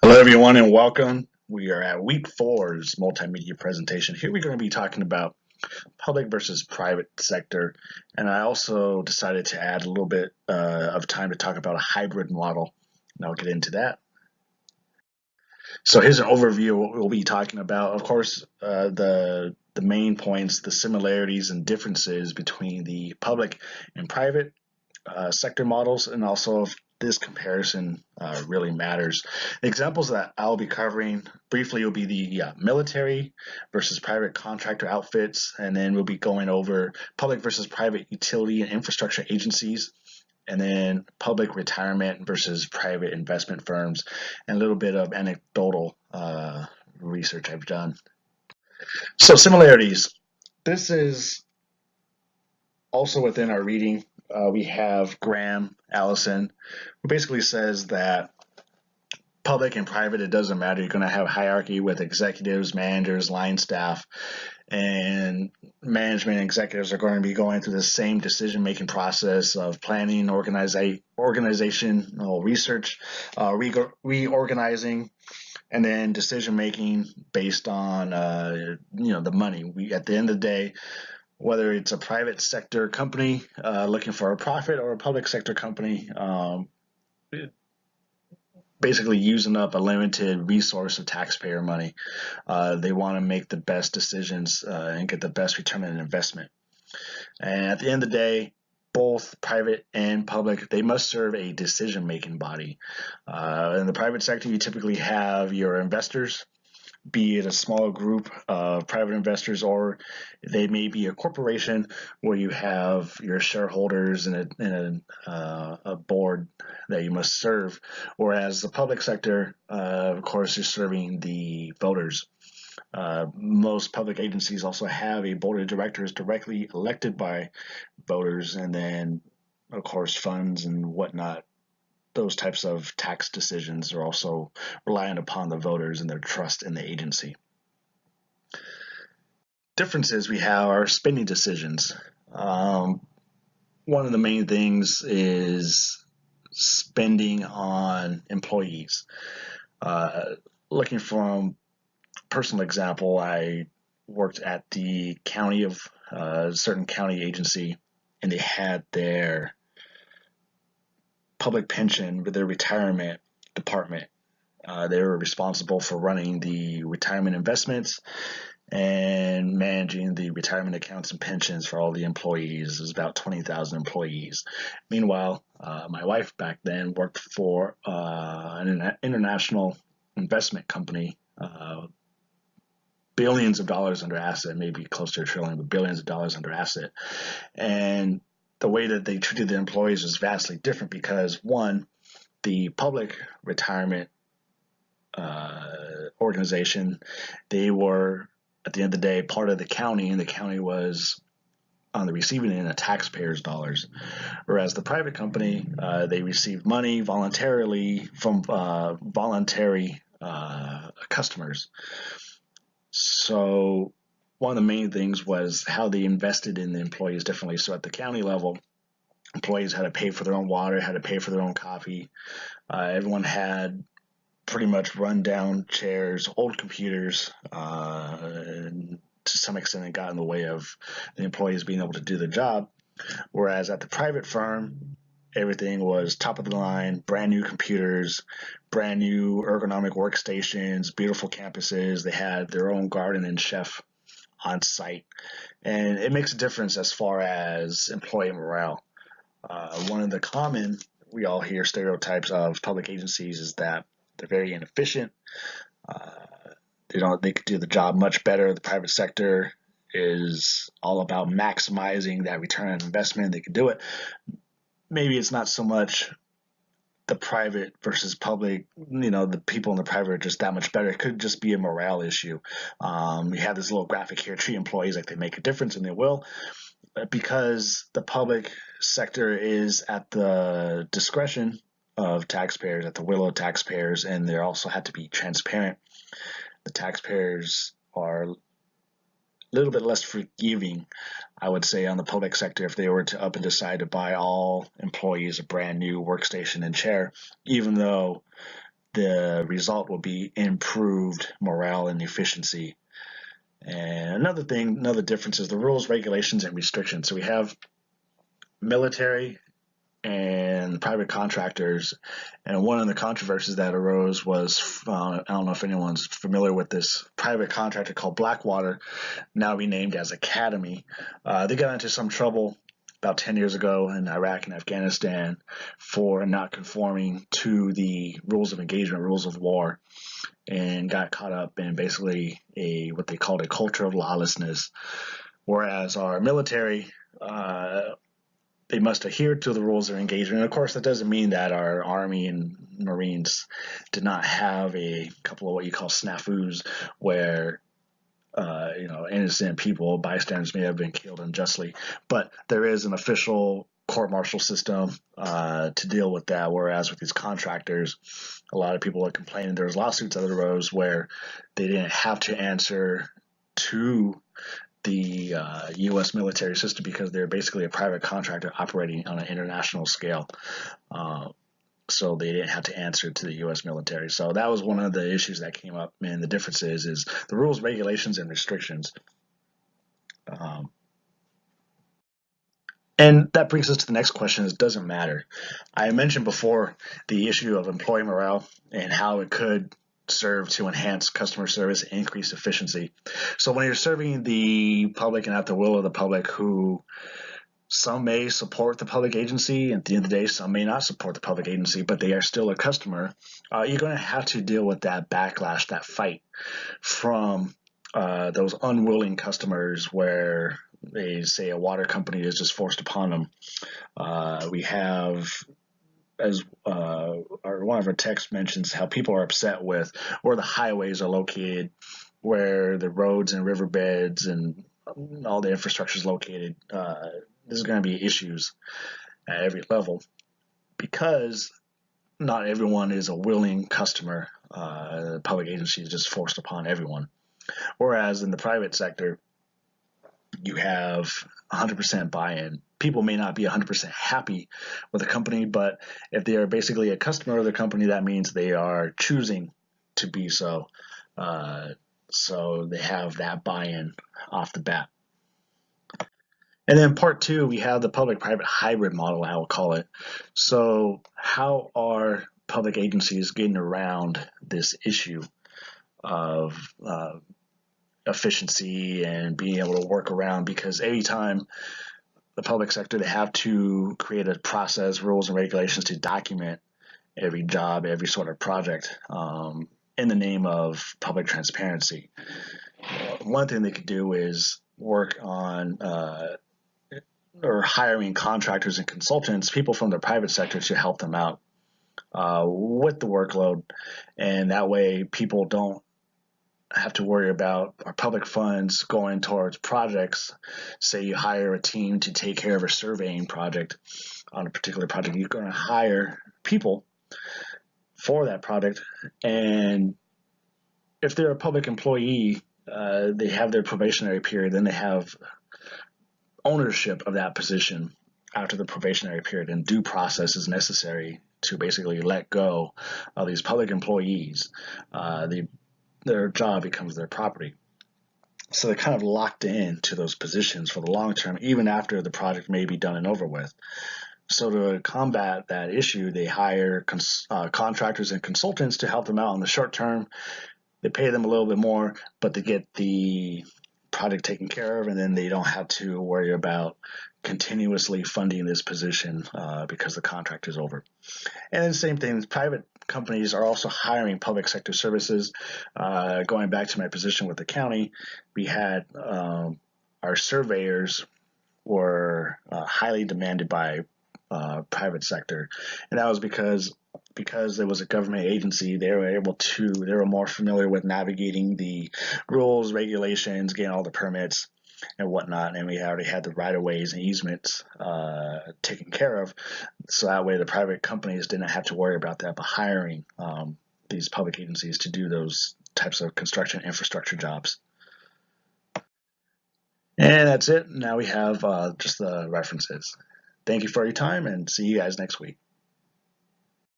Hello, everyone, and welcome. We are at week four's multimedia presentation. Here we're going to be talking about public versus private sector, and I also decided to add a little bit of time to talk about a hybrid model, and I'll get into that. So here's an overview of what we'll be talking about. Of course, the main points, the similarities and differences between the public and private sector models, and also if this comparison really matters. The examples that I'll be covering briefly will be the military versus private contractor outfits, and then we'll be going over public versus private utility and infrastructure agencies, and then public retirement versus private investment firms, and a little bit of anecdotal research I've done. So similarities. This is also within our reading. We have Graham Allison, who basically says that public and private, it doesn't matter. You're going to have hierarchy with executives, managers, line staff, and management executives are going to be going through the same decision-making process of planning, organizational research, reorganizing, and then decision-making based on the money. We at the end of the day, whether it's a private sector company looking for a profit or a public sector company basically using up a limited resource of taxpayer money. They want to make the best decisions and get the best return on investment. And at the end of the day, both private and public, they must serve a decision-making body. In the private sector, you typically have your investors, be it a small group of private investors, or they may be a corporation where you have your shareholders and a board that you must serve. Whereas the public sector, of course, you're serving the voters. Most public agencies also have a board of directors directly elected by voters, and then, of course, funds and whatnot, those types of tax decisions are also reliant upon the voters and their trust in the agency. Differences we have are spending decisions. One of the main things is spending on employees. Looking from personal example, I worked at the county of a certain county agency, and they had their public pension with their retirement department. They were responsible for running the retirement investments and managing the retirement accounts and pensions for all the employees. It was about 20,000 employees. Meanwhile, my wife back then worked for an international investment company, billions of dollars under asset, maybe close to a trillion, but billions of dollars under asset. And the way that they treated the employees was vastly different because, one, the public retirement organization, they were, at the end of the day, part of the county, and the county was on the receiving end of taxpayers' dollars. Whereas the private company, they received money voluntarily from voluntary customers. So one of the main things was how they invested in the employees differently. So at the county level, employees had to pay for their own water, had to pay for their own coffee. Everyone had pretty much run-down chairs, old computers, and to some extent it got in the way of the employees being able to do the job. Whereas at the private firm, everything was top of the line, brand new computers, brand new ergonomic workstations, beautiful campuses. They had their own garden and chef on site. And it makes a difference as far as employee morale. One of the common, we all hear stereotypes of public agencies is that they're very inefficient. They could do the job much better. The private sector is all about maximizing that return on investment. They can do it. Maybe it's not so much the private versus public, the people in the private are just that much better. It could just be a morale issue. We have this little graphic here, treat employees like they make a difference, and they will. Because the public sector is at the discretion of taxpayers, at the will of taxpayers, and they also have to be transparent. The taxpayers are a little bit less forgiving, I would say, on the public sector if they were to up and decide to buy all employees a brand new workstation and chair, even though the result will be improved morale and efficiency. And another difference is the rules, regulations, and restrictions. So we have military and private contractors, and one of the controversies that arose was I don't know if anyone's familiar with this private contractor called Blackwater, now renamed as Academy. They got into some trouble about 10 years ago in Iraq and Afghanistan for not conforming to the rules of engagement, rules of war, and got caught up in basically what they called a culture of lawlessness. Whereas our military, they must adhere to the rules of engagement. And of course, that doesn't mean that our Army and Marines did not have a couple of what you call snafus, where innocent people, bystanders may have been killed unjustly, but there is an official court-martial system to deal with that. Whereas with these contractors, a lot of people are complaining there was lawsuits that arose where they didn't have to answer to the U.S. military system because they're basically a private contractor operating on an international scale. So they didn't have to answer to the U.S. military. So that was one of the issues that came up, and the difference is the rules, regulations, and restrictions. And that brings us to the next question: it doesn't matter. I mentioned before the issue of employee morale and how it could serve to enhance customer service and increase efficiency. So when you're serving the public and at the will of the public, who some may support the public agency, and at the end of the day, some may not support the public agency, but they are still a customer, you're going to have to deal with that backlash, that fight from those unwilling customers where they say a water company is just forced upon them. We have, as one of our texts mentions, how people are upset with where the highways are located, where the roads and riverbeds and all the infrastructure is located. There's going to be issues at every level because not everyone is a willing customer. The public agency is just forced upon everyone. Whereas in the private sector, you have 100% buy-in. People may not be 100% happy with a company, but if they are basically a customer of the company, that means they are choosing to be so. So they have that buy-in off the bat. And then part two, we have the public-private hybrid model, I will call it. So how are public agencies getting around this issue of efficiency and being able to work around? Because every time the public sector, they have to create a process, rules, and regulations to document every job, every sort of project in the name of public transparency. One thing they could do is work on or hiring contractors and consultants, people from the private sector to help them out with the workload. And that way people don't have to worry about our public funds going towards projects. Say you hire a team to take care of a surveying project on a particular project, you're going to hire people for that project. And if they're a public employee, they have their probationary period, then they have ownership of that position after the probationary period, and due process is necessary to basically let go of these public employees. Their job becomes their property. So they're kind of locked in to those positions for the long term, even after the project may be done and over with. So to combat that issue, they hire contractors and consultants to help them out in the short term. They pay them a little bit more, but they get the project taken care of, and then they don't have to worry about continuously funding this position because the contract is over. And then same thing, private companies are also hiring public sector services. Going back to my position with the county, we had our surveyors were highly demanded by private sector, and that was because there was a government agency. They were more familiar with navigating the rules, regulations, getting all the permits and whatnot, and we already had the right-of-ways and easements taken care of, so that way the private companies didn't have to worry about that, but hiring these public agencies to do those types of construction infrastructure jobs. And that's it. Now we have just the references. Thank you for your time, and see you guys next week.